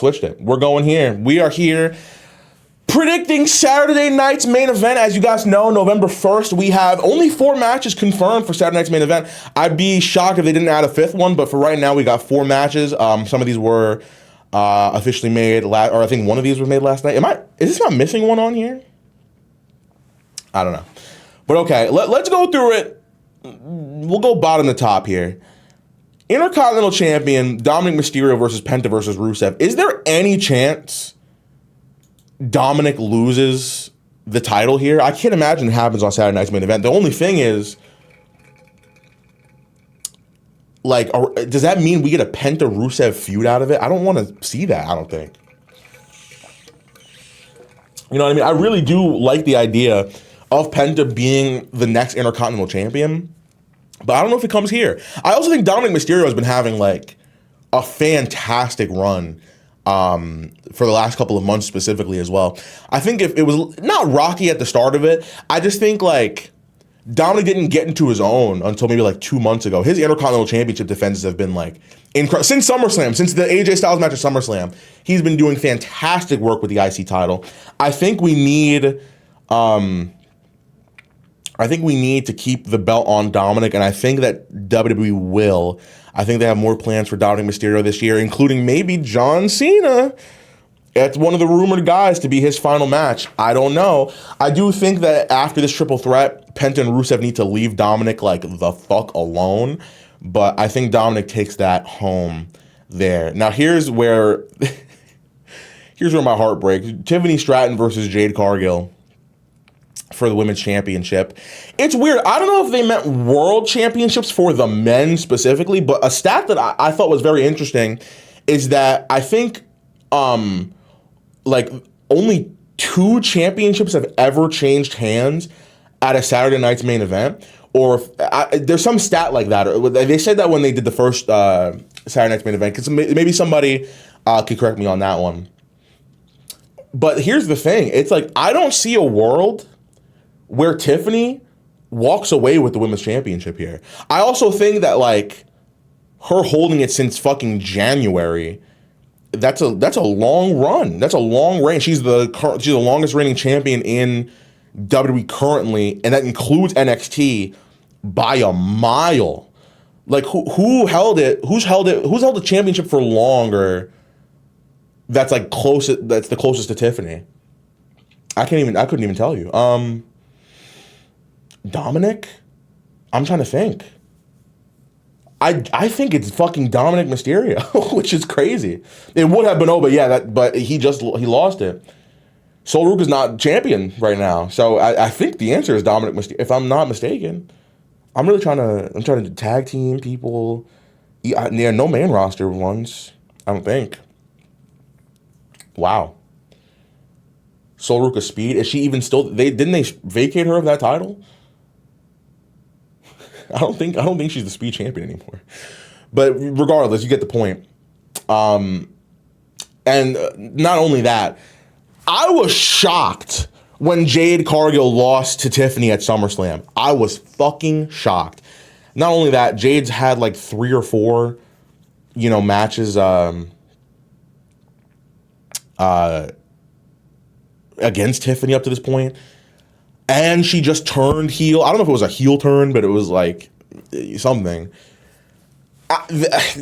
switched it. We're going here. We are here predicting Saturday night's main event. As you guys know, November 1st, we have only 4 matches confirmed for Saturday night's main event. I'd be shocked if they didn't add a 5th one, but for right now, we got 4 matches. Some of these were officially made, or I think one of these was made last night. Is this not missing one on here? I don't know. But okay, let's go through it. We'll go bottom to top here. Intercontinental Champion Dominic Mysterio versus Penta versus Rusev. Is there any chance Dominic loses the title here? I can't imagine it happens on Saturday night's main event. The only thing is, like, does that mean we get a Penta Rusev feud out of it? I don't want to see that, I don't think. You know what I mean? I really do like the idea of Penta being the next Intercontinental Champion, but I don't know if it comes here. I also think Dominic Mysterio has been having, like, a fantastic run for the last couple of months specifically as well. I think if it was not rocky at the start of it, I just think, like, Dominic didn't get into his own until maybe like 2 months ago. His Intercontinental Championship defenses have been like incredible since SummerSlam, since the AJ Styles match at SummerSlam. He's been doing fantastic work with the IC title. I think we need to keep the belt on Dominic, and I think that WWE will. I think they have more plans for Dominic Mysterio this year, including maybe John Cena. It's one of the rumored guys to be his final match. I don't know. I do think that after this triple threat, Penta and Rusev need to leave Dominic like the fuck alone. But I think Dominic takes that home there. Now here's where my heart breaks. Tiffany Stratton versus Jade Cargill for the women's championship. It's weird. I don't know if they meant world championships for the men specifically, but a stat that I thought was very interesting is that I think like only 2 championships have ever changed hands at a Saturday night's main event, or there's some stat like that. They said that when they did the first Saturday night's main event, because maybe somebody could correct me on that one. But here's the thing. It's like, I don't see a world where Tiffany walks away with the women's championship here. I also think that, like, her holding it since fucking January, that's a long run. That's a long reign. She's the longest reigning champion in WWE currently, and that includes NXT by a mile. Like, who held it? Who's held the championship for longer? That's like closest. That's the closest to Tiffany. I couldn't even tell you. Dominic? I'm trying to think. I think it's fucking Dominic Mysterio, which is crazy. It would have been but he lost it. Sol Ruka's not champion right now, so I think the answer is Dominic Mysterio, if I'm not mistaken. I'm trying to tag team people. Yeah, no main roster ones, I don't think. Wow. Sol Ruka Speed, is she even still? Didn't they vacate her of that title? I don't think she's the Speed champion anymore. But regardless, you get the point. And not only that, I was shocked when Jade Cargill lost to Tiffany at SummerSlam. I was fucking shocked. Not only that, Jade's had like 3 or 4, matches against Tiffany up to this point. And she just turned heel. I don't know if it was a heel turn, but it was like something.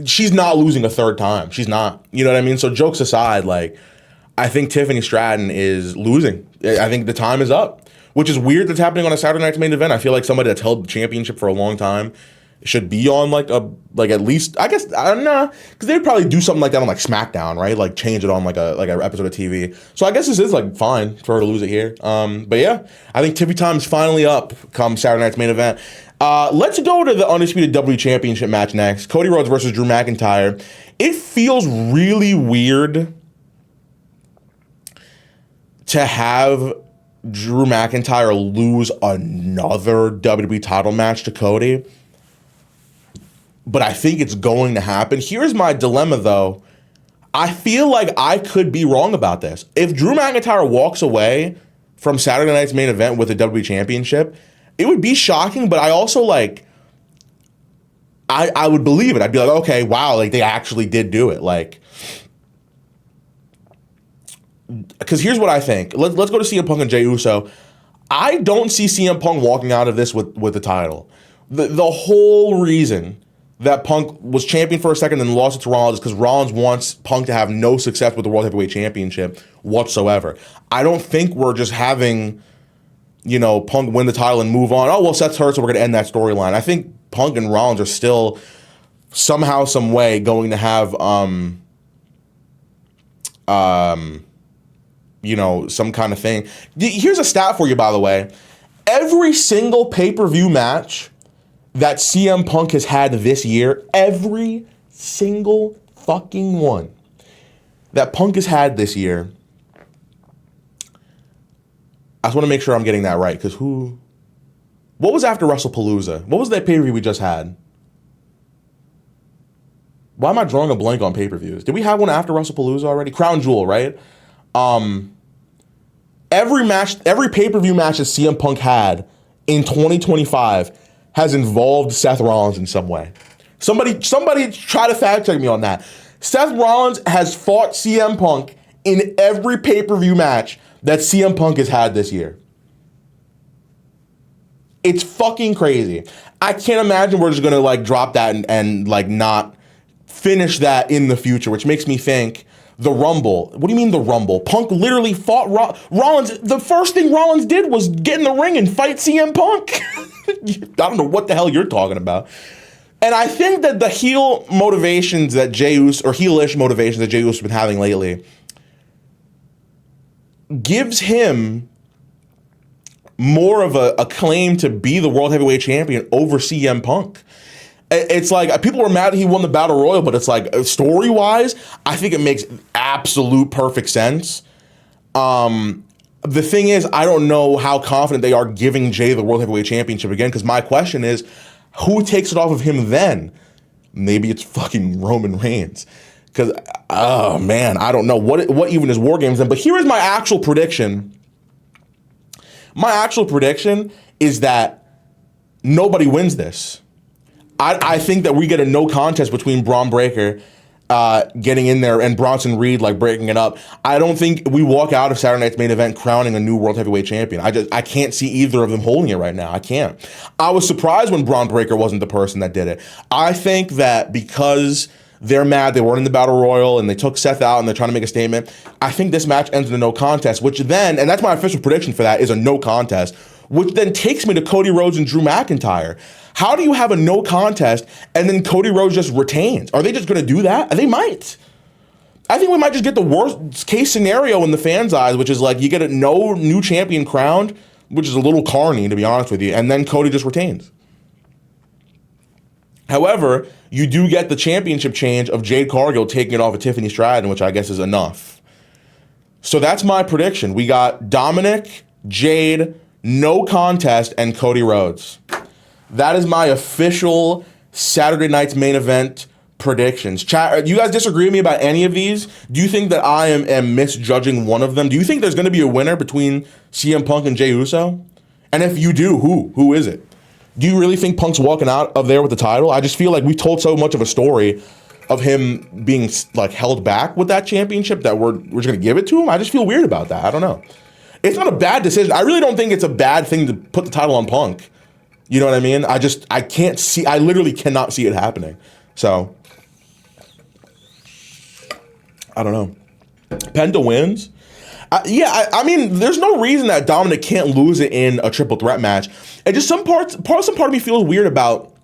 She's not losing a third time. She's not. You know what I mean? So jokes aside, like, I think Tiffany Stratton is losing. I think the time is up, which is weird that's happening on a Saturday night's main event. I feel like somebody that's held the championship for a long time should be on like at least, I guess, I don't know, because they'd probably do something like that on like SmackDown, right? Like change it on like a episode of TV. So I guess this is like fine for her to lose it here. But yeah, I think Tiffy time's finally up come Saturday night's main event. Let's go to the Undisputed WWE Championship match next. Cody Rhodes versus Drew McIntyre. It feels really weird to have Drew McIntyre lose another WWE title match to Cody, but I think it's going to happen. Here's my dilemma, though. I feel like I could be wrong about this. If Drew McIntyre walks away from Saturday night's main event with the WWE Championship, it would be shocking, but I also, like, I would believe it. I'd be like, okay, wow, like, they actually did do it. Like, because here's what I think. Let's go to CM Punk and Jey Uso. I don't see CM Punk walking out of this with the title. The whole reason that Punk was champion for a second and lost it to Rollins is because Rollins wants Punk to have no success with the World Heavyweight Championship whatsoever. I don't think we're just having, Punk win the title and move on. Oh, well, Seth's hurt, so we're going to end that storyline. I think Punk and Rollins are still somehow, some way going to have, some kind of thing. Here's a stat for you, by the way. Every single pay-per-view match that CM Punk has had this year, every single fucking one that Punk has had this year, I just want to make sure I'm getting that right, because what was after WrestlePalooza? What was that pay-per-view we just had? Why am I drawing a blank on pay-per-views? Did we have one after WrestlePalooza already? Crown Jewel, right? Every pay-per-view match that CM Punk had in 2025 has involved Seth Rollins in some way. Somebody try to fact check me on that. Seth Rollins has fought CM Punk in every pay-per-view match that CM Punk has had this year. It's fucking crazy. I can't imagine we're just gonna drop that and not finish that in the future, which makes me think the Rumble. What do you mean the Rumble? Punk literally fought Rollins. The first thing Rollins did was get in the ring and fight CM Punk. I don't know what the hell you're talking about. And I think that the heel motivations that Jey Uso, or heelish motivations that Jey Uso has been having lately, gives him more of a claim to be the World Heavyweight Champion over CM Punk. It's like, people were mad that he won the Battle Royal, but it's like, story-wise, I think it makes absolute perfect sense. The thing is, I don't know how confident they are giving Jey the World Heavyweight Championship again, because my question is, who takes it off of him then? Maybe it's fucking Roman Reigns. Because, oh man, I don't know. What even is War Games then? But here is my actual prediction. My actual prediction is that nobody wins this. I think that we get a no contest between Braun Breaker getting in there and Bronson Reed breaking it up. I don't think we walk out of Saturday Night's Main Event crowning a new World Heavyweight Champion. I can't see either of them holding it right now. I can't. I was surprised when Braun Breaker wasn't the person that did it. I think that because they're mad, they weren't in the Battle Royal, and they took Seth out, and they're trying to make a statement, I think this match ends in a no contest, which then, and that's my official prediction for that, is a no contest, which then takes me to Cody Rhodes and Drew McIntyre. How do you have a no contest and then Cody Rhodes just retains? Are they just going to do that? They might. I think we might just get the worst case scenario in the fans' eyes, which is you get a no new champion crowned, which is a little carny, to be honest with you, and then Cody just retains. However, you do get the championship change of Jade Cargill taking it off of Tiffany Stratton, which I guess is enough. So that's my prediction. We got Dominic, Jade, no contest, and Cody Rhodes. That is my official Saturday Night's Main Event predictions. Chat, you guys disagree with me about any of these? Do you think that I am misjudging one of them? Do you think there's going to be a winner between CM Punk and Jey Uso? And if you do, who? Who is it? Do you really think Punk's walking out of there with the title? I just feel like we've told so much of a story of him being held back with that championship that we're just going to give it to him. I just feel weird about that. I don't know. It's not a bad decision. I really don't think it's a bad thing to put the title on Punk. You know what I mean? I literally cannot see it happening. So, I don't know. Penta wins. I mean, there's no reason that Dominic can't lose it in a triple threat match. And just some part of me feels weird about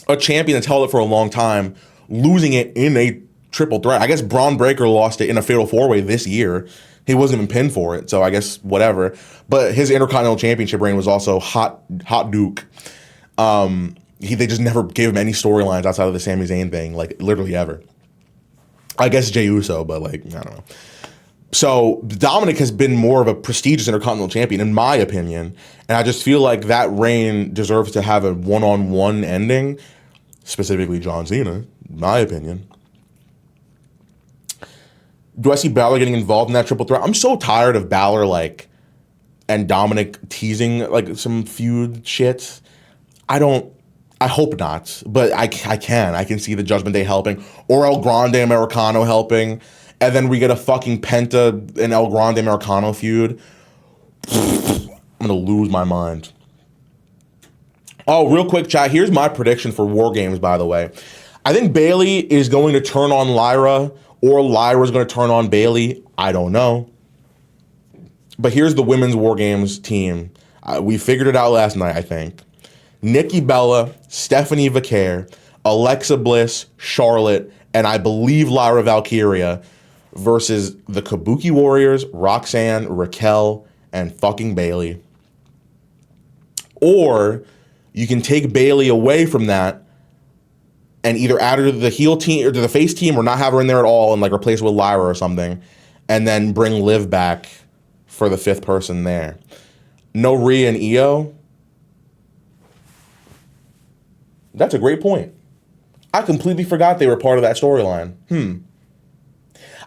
a champion that's held it for a long time losing it in a triple threat. I guess Braun Breaker lost it in a fatal four-way this year. He wasn't even pinned for it, so I guess whatever. But his Intercontinental Championship reign was also hot Duke. They just never gave him any storylines outside of the Sami Zayn thing, literally ever. I guess Jey Uso, but I don't know. So Dominic has been more of a prestigious Intercontinental Champion, in my opinion, and I just feel like that reign deserves to have a one-on-one ending, specifically John Cena, in my opinion. Do I see Balor getting involved in that triple threat? I'm so tired of Balor and Dominic teasing some feud shit. I hope not, but I can see the Judgment Day helping, or El Grande Americano helping, and then we get a fucking Penta and El Grande Americano feud. I'm gonna lose my mind. Oh, real quick, chat. Here's my prediction for War Games, by the way. I think Bayley is going to turn on Lyra, or Lyra's going to turn on Bayley. I don't know. But here's the women's War Games team. We figured it out last night, I think. Nikki Bella, Stephanie Vaquer, Alexa Bliss, Charlotte, and I believe Lyra Valkyria versus the Kabuki Warriors, Roxanne, Raquel, and fucking Bayley. Or you can take Bayley away from that and either add her to the heel team or to the face team, or not have her in there at all and like replace her with Lyra or something, and then bring Liv back for the fifth person there. No Rhea and Io. That's a great point. I completely forgot they were part of that storyline.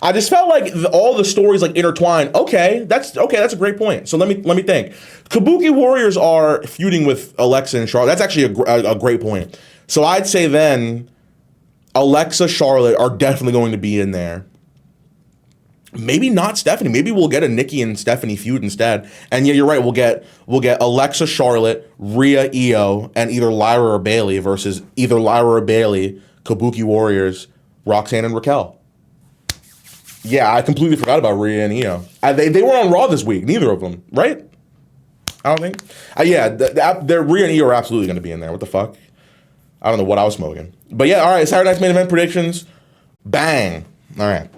I just felt like all the stories like intertwined. Okay, that's a great point. So let me think. Kabuki Warriors are feuding with Alexa and Charlotte. That's actually a great point. So I'd say then Alexa, Charlotte are definitely going to be in there. Maybe not Stephanie. Maybe we'll get a Nikki and Stephanie feud instead. And yeah, you're right. We'll get Alexa, Charlotte, Rhea, Io, and either Lyra or Bayley versus either Lyra or Bayley, Kabuki Warriors, Roxanne and Raquel. Yeah, I completely forgot about Rhea and Io. They were on Raw this week. Neither of them, right? I don't think. Rhea and Io are absolutely going to be in there. What the fuck? I don't know what I was smoking. But yeah, all right. Saturday night's main event predictions. Bang. All right.